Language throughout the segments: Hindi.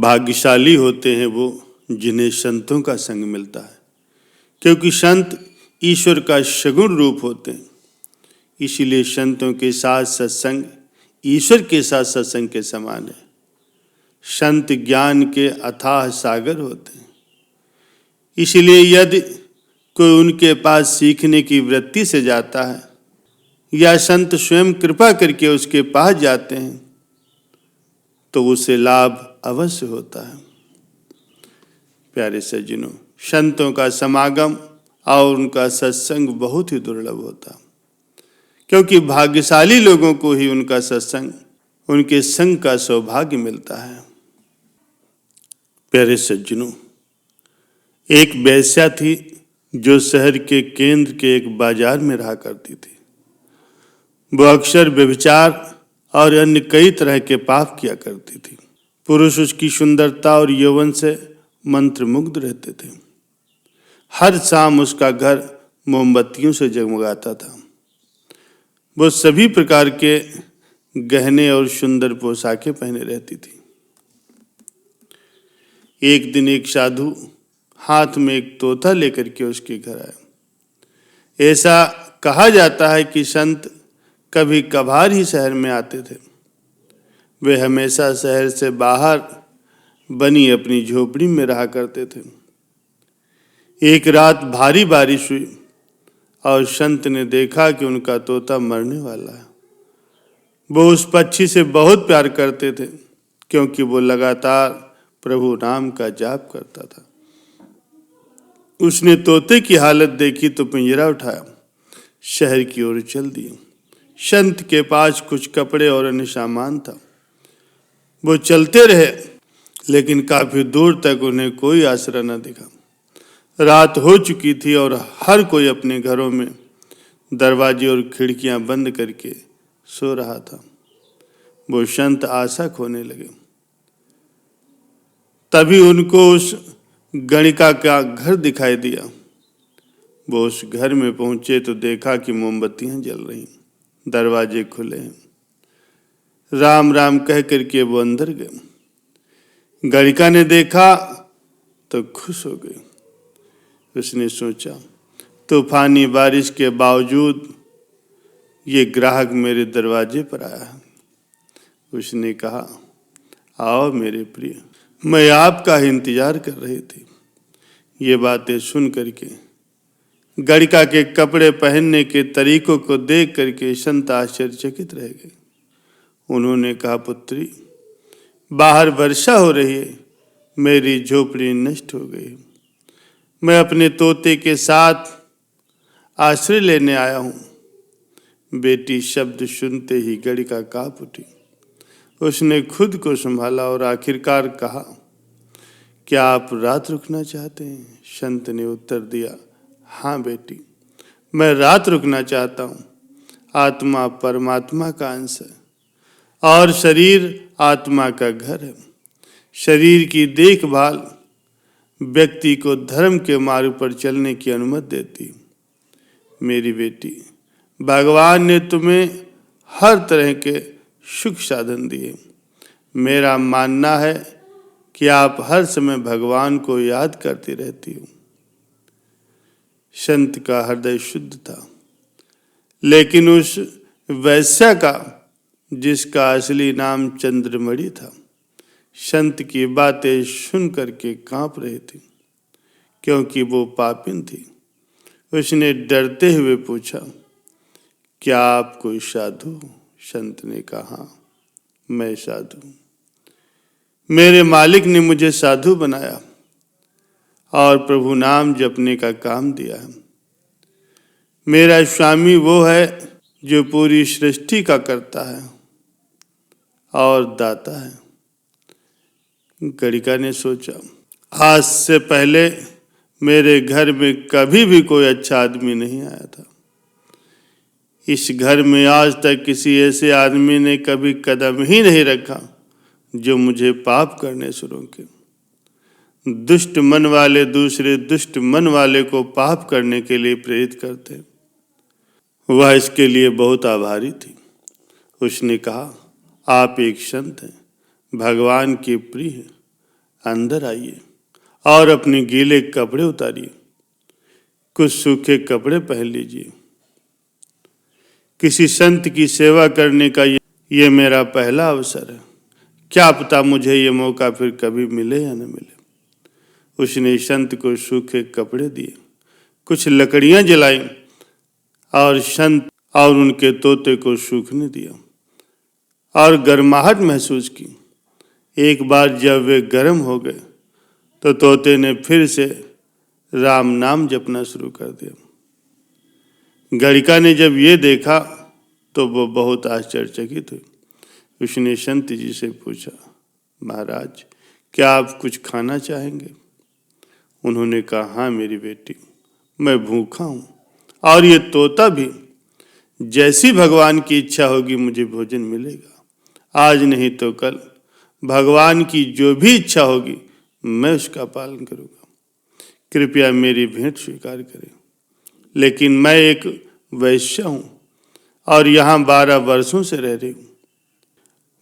भाग्यशाली होते हैं वो जिन्हें संतों का संग मिलता है, क्योंकि संत ईश्वर का सगुण रूप होते हैं। इसीलिए संतों के साथ सत्संग ईश्वर के साथ सत्संग के समान है। संत ज्ञान के अथाह सागर होते हैं। इसलिए यदि कोई उनके पास सीखने की वृत्ति से जाता है या संत स्वयं कृपा करके उसके पास जाते हैं तो उसे लाभ अवश्य होता है। प्यारे सज्जनों, संतों का समागम और उनका सत्संग बहुत ही दुर्लभ होता, क्योंकि भाग्यशाली लोगों को ही उनका सत्संग, उनके संग का सौभाग्य मिलता है। प्यारे सज्जनों, एक वेश्या थी जो शहर के केंद्र के एक बाजार में रहा करती थी। वह अक्सर व्यभिचार और अन्य कई तरह के पाप किया करती थी। पुरुष उसकी सुंदरता और यौवन से मंत्रमुग्ध रहते थे। हर शाम उसका घर मोमबत्तियों से जगमगाता था। वो सभी प्रकार के गहने और सुंदर पोशाकें पहने रहती थी। एक दिन एक साधु हाथ में एक तोता लेकर के उसके घर आया। ऐसा कहा जाता है कि संत कभी कभार ही शहर में आते थे। वे हमेशा शहर से बाहर बनी अपनी झोपड़ी में रहा करते थे। एक रात भारी बारिश हुई और संत ने देखा कि उनका तोता मरने वाला है। वो उस पक्षी से बहुत प्यार करते थे, क्योंकि वो लगातार प्रभु नाम का जाप करता था। उसने तोते की हालत देखी तो पिंजरा उठाया, शहर की ओर चल दिए। संत के पास कुछ कपड़े और अन्य सामान था। वो चलते रहे, लेकिन काफी दूर तक उन्हें कोई आसरा न दिखा। रात हो चुकी थी और हर कोई अपने घरों में दरवाजे और खिड़कियां बंद करके सो रहा था। वो संत आशा खोने लगे। तभी उनको उस गणिका का घर दिखाई दिया। वो उस घर में पहुंचे तो देखा कि मोमबत्तियां जल रही, दरवाजे खुले हैं। राम राम कह करके वो अंदर गए। गणिका ने देखा तो खुश हो गई। उसने सोचा, तूफानी बारिश के बावजूद ये ग्राहक मेरे दरवाजे पर आया है। उसने कहा, आओ मेरे प्रिय, मैं आपका ही इंतजार कर रही थी। ये बातें सुन करके गणिका के कपड़े पहनने के तरीकों को देख करके संत आश्चर्यचकित रह गए। उन्होंने कहा, पुत्री, बाहर वर्षा हो रही है, मेरी झोपड़ी नष्ट हो गई। मैं अपने तोते के साथ आश्रय लेने आया हूं। बेटी शब्द सुनते ही गणिका कांप उठी। उसने खुद को संभाला और आखिरकार कहा, क्या आप रात रुकना चाहते हैं? संत ने उत्तर दिया, हाँ बेटी, मैं रात रुकना चाहता हूँ। आत्मा परमात्मा का अंश है और शरीर आत्मा का घर है। शरीर की देखभाल व्यक्ति को धर्म के मार्ग पर चलने की अनुमति देती। मेरी बेटी, भगवान ने तुम्हें हर तरह के सुख साधन दिए। मेरा मानना है कि आप हर समय भगवान को याद करती रहती हो। संत का हृदय शुद्ध था, लेकिन उस वैश्या का, जिसका असली नाम चंद्रमणि था, संत की बातें सुन करके कांप रही थी, क्योंकि वो पापिन थी। उसने डरते हुए पूछा, क्या आप कोई साधु? संत ने कहा, मैं साधु। मेरे मालिक ने मुझे साधु बनाया और प्रभु नाम जपने का काम दिया है। मेरा स्वामी वो है जो पूरी सृष्टि का करता है और दाता है। गणिका ने सोचा, आज से पहले मेरे घर में कभी भी कोई अच्छा आदमी नहीं आया था। इस घर में आज तक किसी ऐसे आदमी ने कभी कदम ही नहीं रखा जो मुझे पाप करने से रोके। दुष्ट मन वाले दूसरे दुष्ट मन वाले को पाप करने के लिए प्रेरित करते। वह इसके लिए बहुत आभारी थी। उसने कहा, आप एक संत हैं, भगवान के प्रिय हैं, अंदर आइए और अपने गीले कपड़े उतारिए, कुछ सूखे कपड़े पहन लीजिए। किसी संत की सेवा करने का ये मेरा पहला अवसर है। क्या पता मुझे ये मौका फिर कभी मिले या न मिले। उसने संत को सूखे कपड़े दिए, कुछ लकड़ियां जलाई और संत और उनके तोते को सूखने दिया और गर्माहट महसूस की। एक बार जब वे गर्म हो गए तो तोते ने फिर से राम नाम जपना शुरू कर दिया। गणिका ने जब ये देखा तो वो बहुत आश्चर्यचकित हुई। उसने संत जी से पूछा, महाराज क्या आप कुछ खाना चाहेंगे? उन्होंने कहा, हाँ मेरी बेटी, मैं भूखा हूँ और ये तोता भी। जैसी भगवान की इच्छा होगी मुझे भोजन मिलेगा। आज नहीं तो कल भगवान की जो भी इच्छा होगी मैं उसका पालन करूँगा। कृपया मेरी भेंट स्वीकार करें। लेकिन मैं एक वैश्य हूँ और यहाँ 12 वर्षों से रह रही हूँ।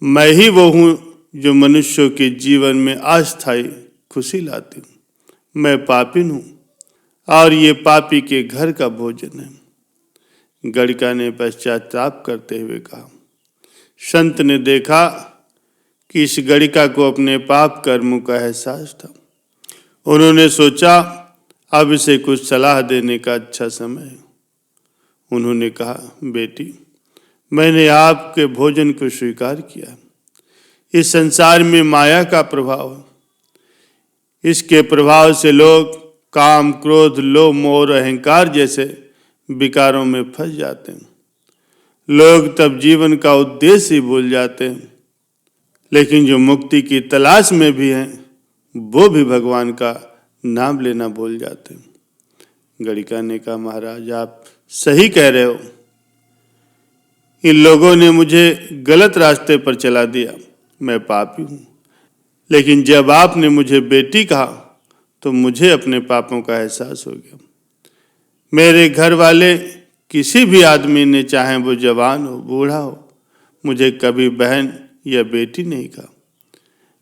मैं ही वो हूँ जो मनुष्यों के जीवन में अस्थायी खुशी लाती हूँ। मैं पापिन हूँ और ये पापी के घर का भोजन है। गणिका ने पश्चाताप करते हुए कहा। संत ने देखा कि इस गणिका को अपने पाप कर्मों का एहसास था। उन्होंने सोचा अब इसे कुछ सलाह देने का अच्छा समय है। उन्होंने कहा, बेटी मैंने आपके भोजन को स्वीकार किया। इस संसार में माया का प्रभाव है। इसके प्रभाव से लोग काम, क्रोध, लोभ, मोह और अहंकार जैसे विकारों में फंस जाते हैं। लोग तब जीवन का उद्देश्य ही भूल जाते हैं। लेकिन जो मुक्ति की तलाश में भी हैं वो भी भगवान का नाम लेना भूल जाते हैं। गणिका ने कहा, महाराज आप सही कह रहे हो। इन लोगों ने मुझे गलत रास्ते पर चला दिया। मैं पापी हूँ। लेकिन जब आपने मुझे बेटी कहा तो मुझे अपने पापों का एहसास हो गया। मेरे घर वाले किसी भी आदमी ने, चाहे वो जवान हो बूढ़ा हो, मुझे कभी बहन या बेटी नहीं कहा।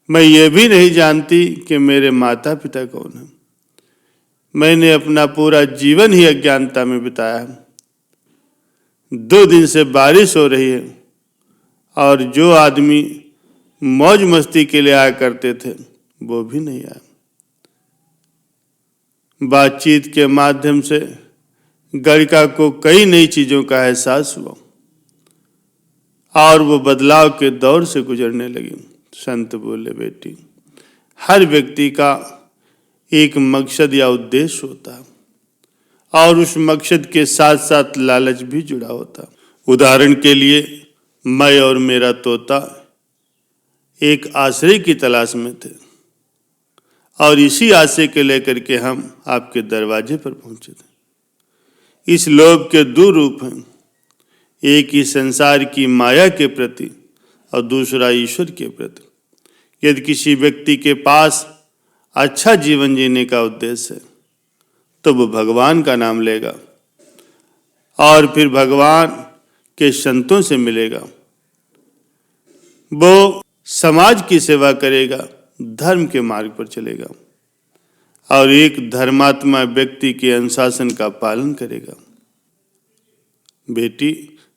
मैं ये भी नहीं जानती कि मेरे माता पिता कौन हैं। मैंने अपना पूरा जीवन ही अज्ञानता में बिताया। 2 दिन से बारिश हो रही है और जो आदमी मौज मस्ती के लिए आया करते थे वो भी नहीं आया। बातचीत के माध्यम से गणिका को कई नई चीजों का एहसास हुआ और वो बदलाव के दौर से गुजरने लगी। संत बोले, बेटी हर व्यक्ति का एक मकसद या उद्देश्य होता है और उस मकसद के साथ साथ लालच भी जुड़ा होता। उदाहरण के लिए मैं और मेरा तोता एक आश्रय की तलाश में थे और इसी आशय के लेकर के हम आपके दरवाजे पर पहुंचे थे। इस लोभ के 2 रूप हैं, एक ही संसार की माया के प्रति और दूसरा ईश्वर के प्रति। यदि किसी व्यक्ति के पास अच्छा जीवन जीने का उद्देश्य है तो वो भगवान का नाम लेगा और फिर भगवान के संतों से मिलेगा। वो समाज की सेवा करेगा, धर्म के मार्ग पर चलेगा और एक धर्मात्मा व्यक्ति के अनुशासन का पालन करेगा। बेटी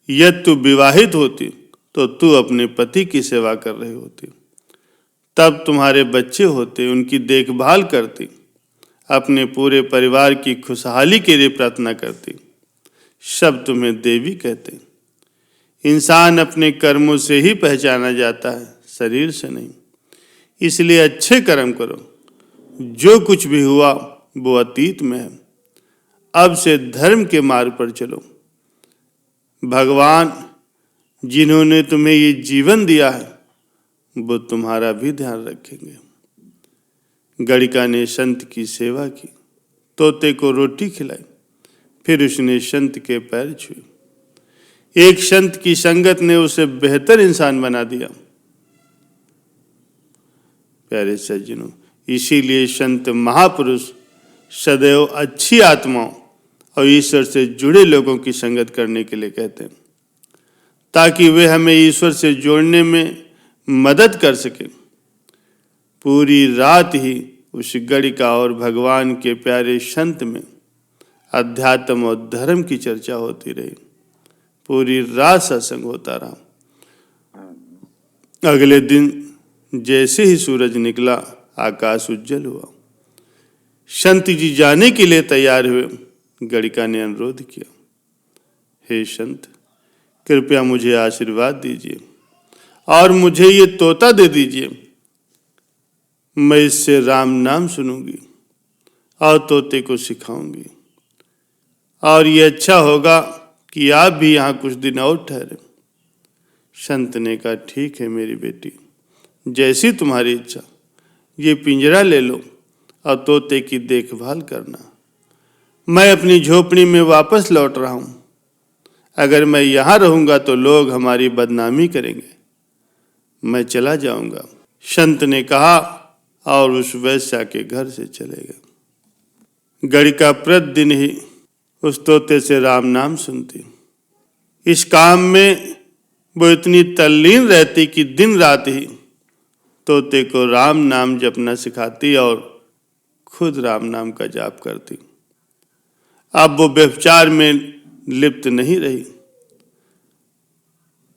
यदि तू विवाहित होती तो तू अपने पति की सेवा कर रही होती, तब तुम्हारे बच्चे होते, उनकी देखभाल करती, अपने पूरे परिवार की खुशहाली के लिए प्रार्थना करती। सब तुम्हें देवी कहते। इंसान अपने कर्मों से ही पहचाना जाता है, शरीर से नहीं। इसलिए अच्छे कर्म करो। जो कुछ भी हुआ वो अतीत में है। अब से धर्म के मार्ग पर चलो। भगवान जिन्होंने तुम्हें ये जीवन दिया है वो तुम्हारा भी ध्यान रखेंगे। गणिका ने संत की सेवा की, तोते को रोटी खिलाई, फिर उसने संत के पैर छुए। एक संत की संगत ने उसे बेहतर इंसान बना दिया। प्यारे सज्जनों, इसीलिए संत महापुरुष सदैव अच्छी आत्माओं और ईश्वर से जुड़े लोगों की संगत करने के लिए कहते हैं, ताकि वे हमें ईश्वर से जोड़ने में मदद कर सकें। पूरी रात ही उस गणिका और भगवान के प्यारे संत में अध्यात्म और धर्म की चर्चा होती रही। पूरी रात सत्संग होता रहा। अगले दिन जैसे ही सूरज निकला, आकाश उज्जवल हुआ। संत जी जाने के लिए तैयार हुए। गणिका ने अनुरोध किया, हे संत, कृपया मुझे आशीर्वाद दीजिए और मुझे ये तोता दे दीजिए। मैं इससे राम नाम सुनूंगी और तोते को सिखाऊंगी, और ये अच्छा होगा कि आप भी यहाँ कुछ दिन और ठहरे। संत ने कहा, ठीक है मेरी बेटी, जैसी तुम्हारी इच्छा। ये पिंजरा ले लो और तोते की देखभाल करना। मैं अपनी झोपड़ी में वापस लौट रहा हूं। अगर मैं यहाँ रहूंगा तो लोग हमारी बदनामी करेंगे। मैं चला जाऊंगा। संत ने कहा और उस वैश्या के घर से चले गए। गणिका प्रतिदिन ही उस तोते से राम नाम सुनती। इस काम में वो इतनी तल्लीन रहती कि दिन रात ही तोते को राम नाम जपना सिखाती और खुद राम नाम का जाप करती। अब वो व्यभिचार में लिप्त नहीं रही।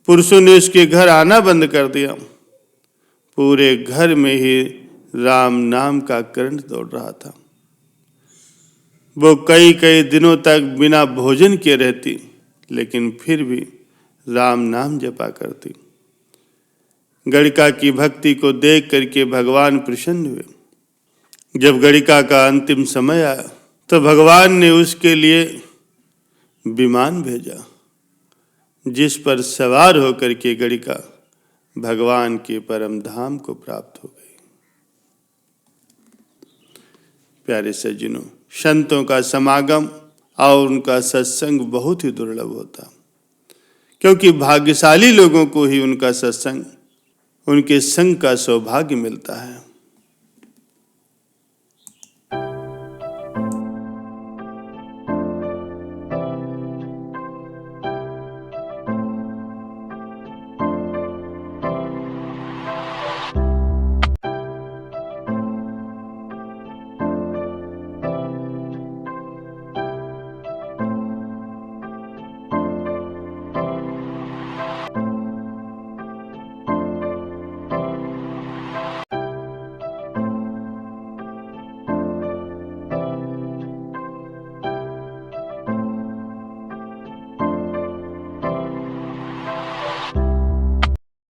पुरुषों ने उसके घर आना बंद कर दिया। पूरे घर में ही राम नाम का करंट दौड़ रहा था। वो कई कई दिनों तक बिना भोजन किए रहती, लेकिन फिर भी राम नाम जपा करती। गणिका की भक्ति को देख करके भगवान प्रसन्न हुए। जब गणिका का अंतिम समय आया तो भगवान ने उसके लिए विमान भेजा, जिस पर सवार होकर के गणिका भगवान के परम धाम को प्राप्त हो गई। प्यारे सज्जनों, संतों का समागम और उनका सत्संग बहुत ही दुर्लभ होता, क्योंकि भाग्यशाली लोगों को ही उनका सत्संग, उनके संग का सौभाग्य मिलता है।